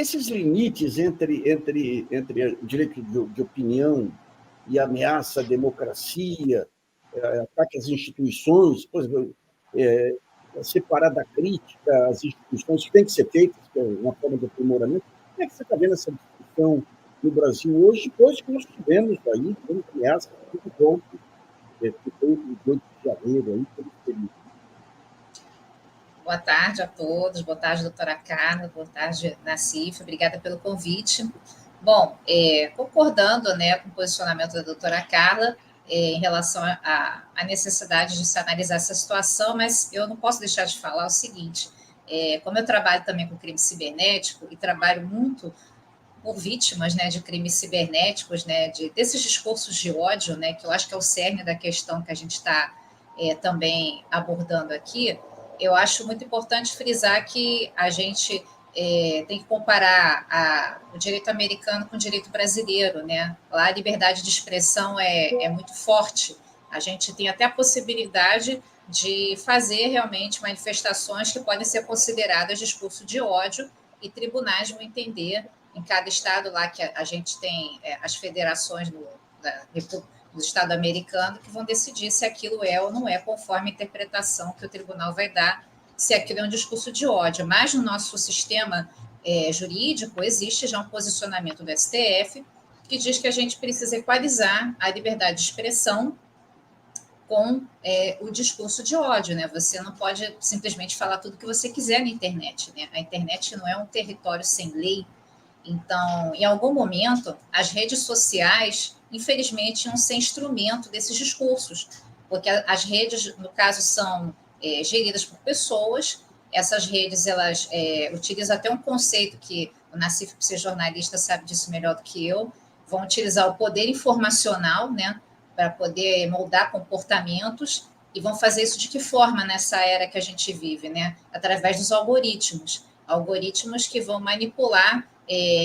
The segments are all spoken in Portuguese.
esses limites entre direito de opinião e ameaça à democracia, ataque às instituições, por exemplo, separar da crítica as instituições que têm que ser feitas, que é uma forma de aprimoramento. Como é que você está vendo essa discussão no Brasil hoje, depois que nós tivemos aí uma ameaça de golpe, que foi o 8 de janeiro, aí, pelo período? Boa tarde a todos, boa tarde, doutora Carla, boa tarde, Nassif, obrigada pelo convite. Bom, concordando, né, com o posicionamento da doutora Carla, em relação à necessidade de se analisar essa situação, mas eu não posso deixar de falar o seguinte, como eu trabalho também com crime cibernético e trabalho muito por vítimas, né, de crimes cibernéticos, né, desses discursos de ódio, né, que eu acho que é o cerne da questão que a gente está também abordando aqui, eu acho muito importante frisar que a gente tem que comparar o direito americano com o direito brasileiro, né? Lá a liberdade de expressão é muito forte. A gente tem até a possibilidade de fazer realmente manifestações que podem ser consideradas discurso de ódio e tribunais vão entender em cada estado lá que a gente tem as federações do Estado americano que vão decidir se aquilo é ou não é, conforme a interpretação que o tribunal vai dar, se aquilo é um discurso de ódio. Mas no nosso sistema jurídico existe já um posicionamento do STF que diz que a gente precisa equalizar a liberdade de expressão com o discurso de ódio, né? Você não pode simplesmente falar tudo o que você quiser na internet, né? A internet não é um território sem lei. Então, em algum momento, as redes sociais, infelizmente, iam ser instrumento desses discursos, porque as redes, no caso, são geridas por pessoas. Essas redes, elas utilizam até um conceito que o Nassif, por ser jornalista, sabe disso melhor do que eu, vão utilizar o poder informacional, né, para poder moldar comportamentos, e vão fazer isso de que forma nessa era que a gente vive, né? Através dos algoritmos que vão manipular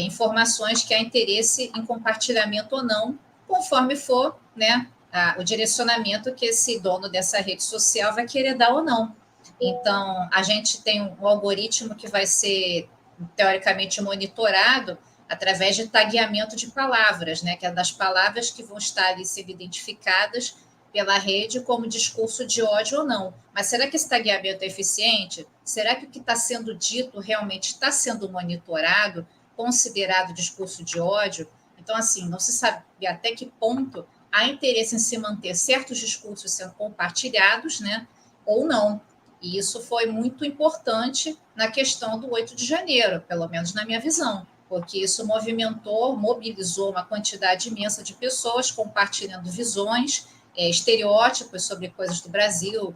informações que há interesse em compartilhamento ou não, conforme for, né, o direcionamento que esse dono dessa rede social vai querer dar ou não. Então, a gente tem um algoritmo que vai ser, teoricamente, monitorado através de tagueamento de palavras, né, que é das palavras que vão estar ali sendo identificadas pela rede como discurso de ódio ou não. Mas será que esse tagueamento é eficiente? Será que o que está sendo dito realmente está sendo monitorado, considerado discurso de ódio? Então, assim, não se sabe até que ponto há interesse em se manter certos discursos sendo compartilhados, né, ou não. E isso foi muito importante na questão do 8 de janeiro, pelo menos na minha visão, porque isso mobilizou uma quantidade imensa de pessoas compartilhando visões, estereótipos sobre coisas do Brasil,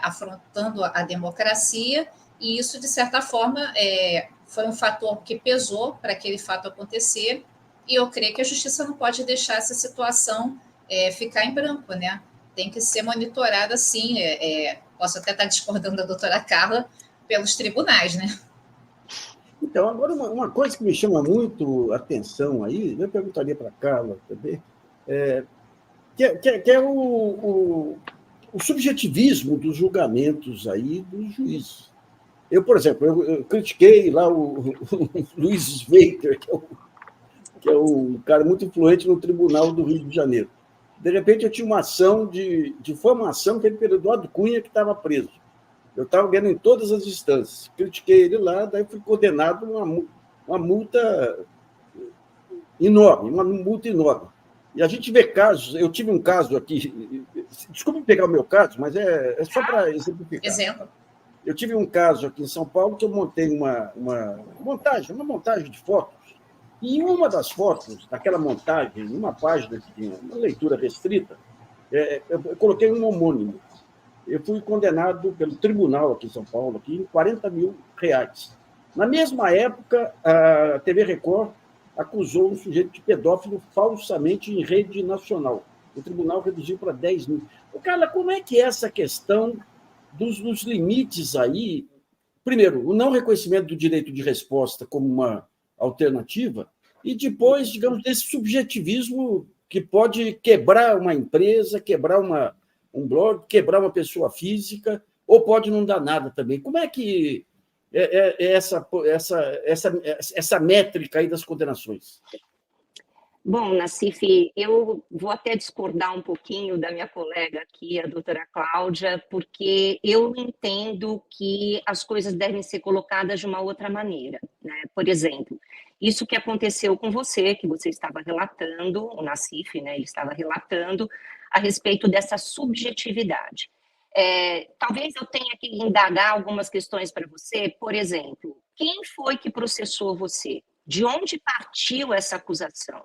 afrontando a democracia, e isso, de certa forma, foi um fator que pesou para aquele fato acontecer, e eu creio que a justiça não pode deixar essa situação ficar em branco, né? Tem que ser monitorada, sim, posso até estar discordando da doutora Carla, pelos tribunais, né? Então, agora, uma coisa que me chama muito a atenção aí, eu perguntaria para a Carla também, que é o subjetivismo dos julgamentos aí dos juízes. Eu, por exemplo, eu critiquei lá o Luiz Sveiter, que é um cara muito influente no Tribunal do Rio de Janeiro. De repente, eu tinha uma ação de difamação que ele pelo Eduardo Cunha, que estava preso. Eu estava vendo em todas as instâncias. Critiquei ele lá, daí fui condenado a uma multa enorme, uma multa enorme. E a gente vê casos, eu tive um caso aqui, desculpe pegar o meu caso, mas é só para exemplificar. Exemplo. Eu tive um caso aqui em São Paulo que eu montei uma montagem de fotos, e em uma das fotos, daquela montagem, numa página que tinha uma leitura restrita, eu coloquei um homônimo. Eu fui condenado pelo tribunal aqui em São Paulo aqui, em R$40 mil. Na mesma época, a TV Record acusou um sujeito de pedófilo falsamente em rede nacional. O tribunal reduziu para 10 mil. Carla, como é que é essa questão dos limites aí? Primeiro, o não reconhecimento do direito de resposta como uma alternativa, e depois, digamos, desse subjetivismo que pode quebrar uma empresa, quebrar um blog, quebrar uma pessoa física, ou pode não dar nada também. Como é que essa métrica aí das condenações? Bom, Nassif, eu vou até discordar um pouquinho da minha colega aqui, a doutora Cláudia, porque eu entendo que as coisas devem ser colocadas de uma outra maneira, né? Por exemplo, isso que aconteceu com você, que você estava relatando, o Nassif, né, ele estava relatando a respeito dessa subjetividade. Talvez eu tenha que indagar algumas questões para você, por exemplo, quem foi que processou você? De onde partiu essa acusação?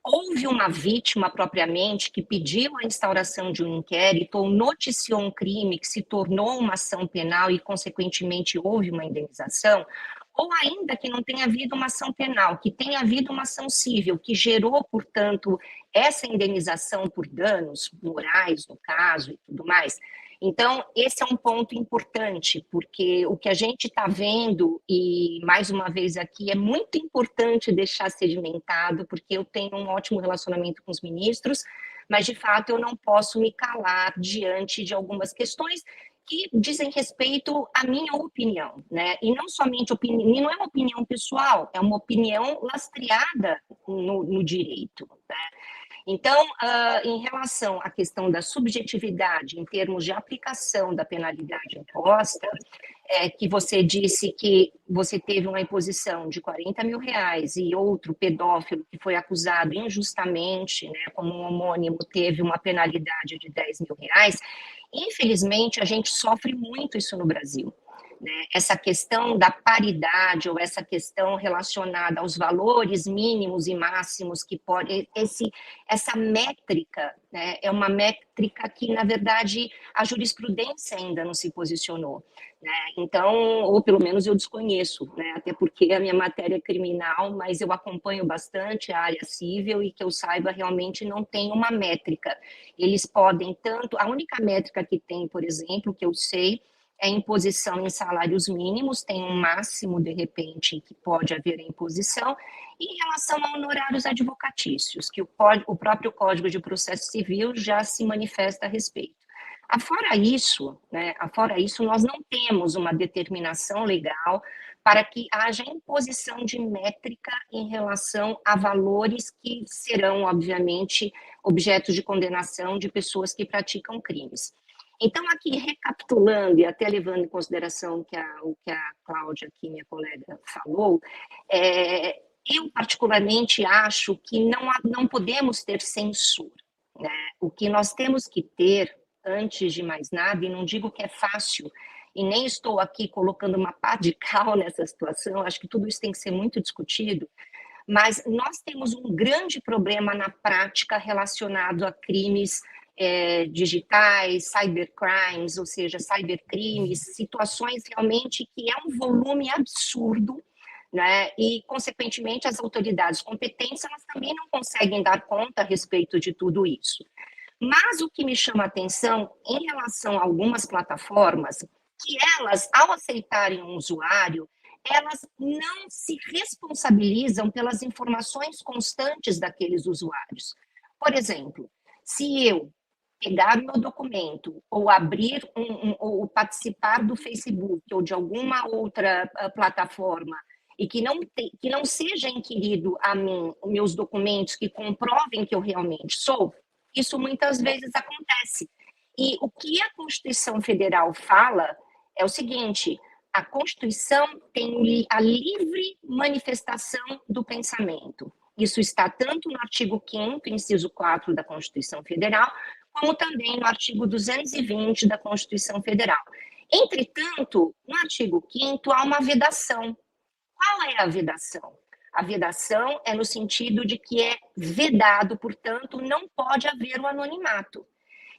Houve uma vítima propriamente que pediu a instauração de um inquérito ou noticiou um crime que se tornou uma ação penal e, consequentemente, houve uma indenização? Ou ainda que não tenha havido uma ação penal, que tenha havido uma ação civil, que gerou, portanto, essa indenização por danos morais, no caso, e tudo mais? Então, esse é um ponto importante, porque o que a gente está vendo, e mais uma vez aqui, é muito importante deixar sedimentado, porque eu tenho um ótimo relacionamento com os ministros, mas, de fato, eu não posso me calar diante de algumas questões que dizem respeito à minha opinião, né? E não somente opinião, não é uma opinião pessoal, é uma opinião lastreada no direito, né? Então, em relação à questão da subjetividade, em termos de aplicação da penalidade imposta, que você disse que você teve uma imposição de R$40 mil e outro pedófilo que foi acusado injustamente, né, como um homônimo, teve uma penalidade de R$10 mil, infelizmente, a gente sofre muito isso no Brasil. Né, essa questão da paridade ou essa questão relacionada aos valores mínimos e máximos que pode, essa métrica, né, é uma métrica que, na verdade, a jurisprudência ainda não se posicionou. Né, então, ou pelo menos eu desconheço, né, até porque a minha matéria é criminal, mas eu acompanho bastante a área civil e que eu saiba realmente não tem uma métrica. Eles podem tanto, a única métrica que tem, por exemplo, que eu sei, é imposição em salários mínimos, tem um máximo, de repente, que pode haver a imposição, e em relação a honorários advocatícios, que o próprio Código de Processo Civil já se manifesta a respeito. Afora isso, nós não temos uma determinação legal para que haja imposição de métrica em relação a valores que serão, obviamente, objetos de condenação de pessoas que praticam crimes. Então, aqui, recapitulando e até levando em consideração o que a Cláudia, aqui, minha colega, falou, eu particularmente acho que não podemos ter censura. Né? O que nós temos que ter, antes de mais nada, e não digo que é fácil, e nem estou aqui colocando uma pá de cal nessa situação, acho que tudo isso tem que ser muito discutido, mas nós temos um grande problema na prática relacionado a crimes digitais, cybercrimes, ou seja, cybercrimes, situações realmente que é um volume absurdo, né? E, consequentemente, as autoridades competentes elas também não conseguem dar conta a respeito de tudo isso. Mas o que me chama a atenção em relação a algumas plataformas, que elas, ao aceitarem um usuário, elas não se responsabilizam pelas informações constantes daqueles usuários. Por exemplo, se eu pegar o meu documento ou abrir ou participar do Facebook ou de alguma outra plataforma e que não seja inquirido a mim os meus documentos que comprovem que eu realmente sou, isso muitas vezes acontece. E o que a Constituição Federal fala é o seguinte: a Constituição tem a livre manifestação do pensamento. Isso está tanto no artigo 5º, inciso 4 da Constituição Federal, como também no artigo 220 da Constituição Federal. Entretanto, no artigo 5º há uma vedação. Qual é a vedação? A vedação é no sentido de que é vedado, portanto, não pode haver o anonimato.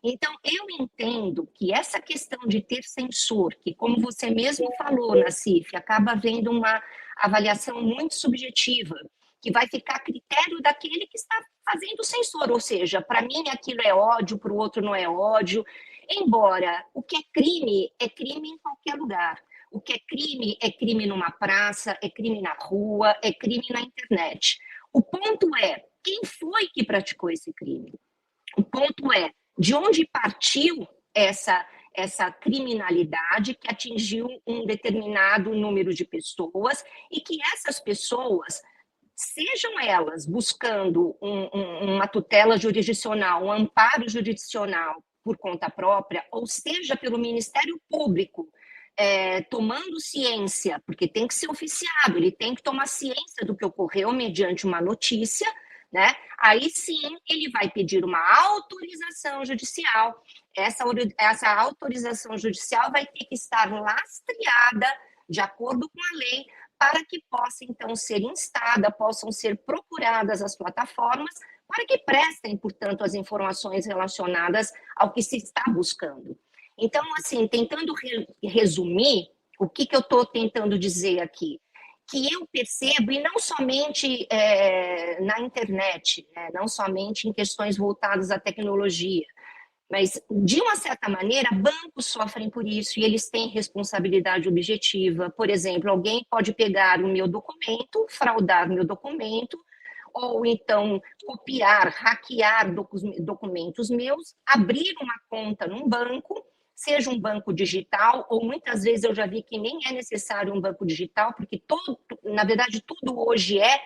Então, eu entendo que essa questão de ter censor, que, como você mesmo falou, Nassif, acaba havendo uma avaliação muito subjetiva, que vai ficar a critério daquele que está fazendo censor, ou seja, para mim aquilo é ódio, para o outro não é ódio, embora o que é crime em qualquer lugar. O que é crime numa praça, é crime na rua, é crime na internet. O ponto é, quem foi que praticou esse crime? O ponto é, de onde partiu essa criminalidade que atingiu um determinado número de pessoas e que essas pessoas, sejam elas buscando uma tutela jurisdicional, um amparo jurisdicional por conta própria, ou seja, pelo Ministério Público, tomando ciência, porque tem que ser oficiado, ele tem que tomar ciência do que ocorreu mediante uma notícia, né? Aí sim ele vai pedir uma autorização judicial. Essa autorização judicial vai ter que estar lastreada de acordo com a lei, para que possa, então, ser instada, possam ser procuradas as plataformas, para que prestem, portanto, as informações relacionadas ao que se está buscando. Então, assim, tentando resumir, o que eu estou tentando dizer aqui? Que eu percebo, e não somente na internet, né, não somente em questões voltadas à tecnologia, mas, de uma certa maneira, bancos sofrem por isso e eles têm responsabilidade objetiva. Por exemplo, alguém pode pegar o meu documento, fraudar meu documento, ou então copiar, hackear documentos meus, abrir uma conta num banco, seja um banco digital, ou muitas vezes eu já vi que nem é necessário um banco digital, porque na verdade tudo hoje é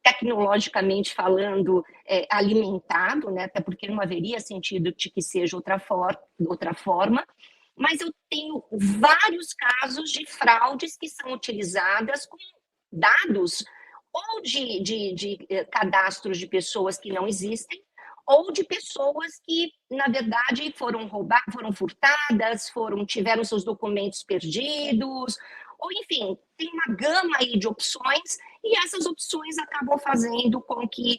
tecnologicamente falando, alimentado, né? Até porque não haveria sentido de que seja outra forma, mas eu tenho vários casos de fraudes que são utilizadas com dados ou de cadastros de pessoas que não existem, ou de pessoas que, na verdade, foram roubadas, foram furtadas, tiveram seus documentos perdidos, ou, enfim, tem uma gama aí de opções, e essas opções acabam fazendo com que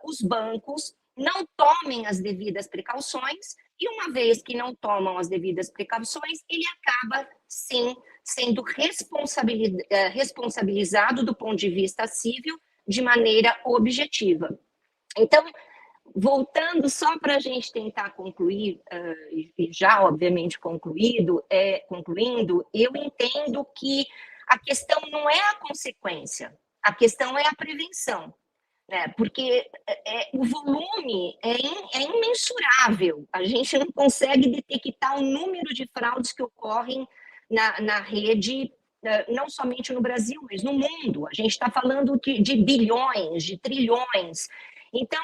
os bancos não tomem as devidas precauções, e uma vez que não tomam as devidas precauções, ele acaba, sim, sendo responsabilizado do ponto de vista civil de maneira objetiva. Então, voltando só para a gente tentar concluir, e já obviamente concluindo, eu entendo que a questão não é a consequência, a questão é a prevenção, né? Porque o volume é imensurável, a gente não consegue detectar o número de fraudes que ocorrem na rede, não somente no Brasil, mas no mundo. A gente está falando de bilhões, de trilhões. Então,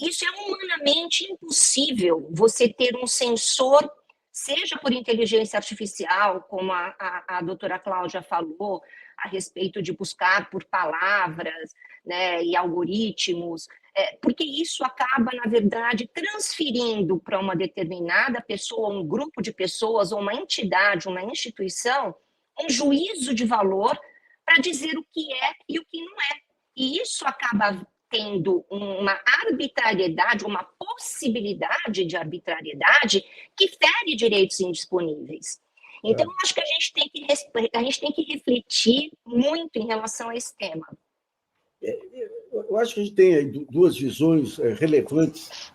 isso é humanamente impossível, você ter um sensor, seja por inteligência artificial, como a doutora Cláudia falou, a respeito de buscar por palavras, né, e algoritmos, porque isso acaba, na verdade, transferindo para uma determinada pessoa, um grupo de pessoas, ou uma entidade, uma instituição, um juízo de valor para dizer o que é e o que não é. E isso acaba tendo uma arbitrariedade, uma possibilidade de arbitrariedade que fere direitos indisponíveis. Então, acho que a gente tem que refletir muito em relação a esse tema. Eu acho que a gente tem duas visões relevantes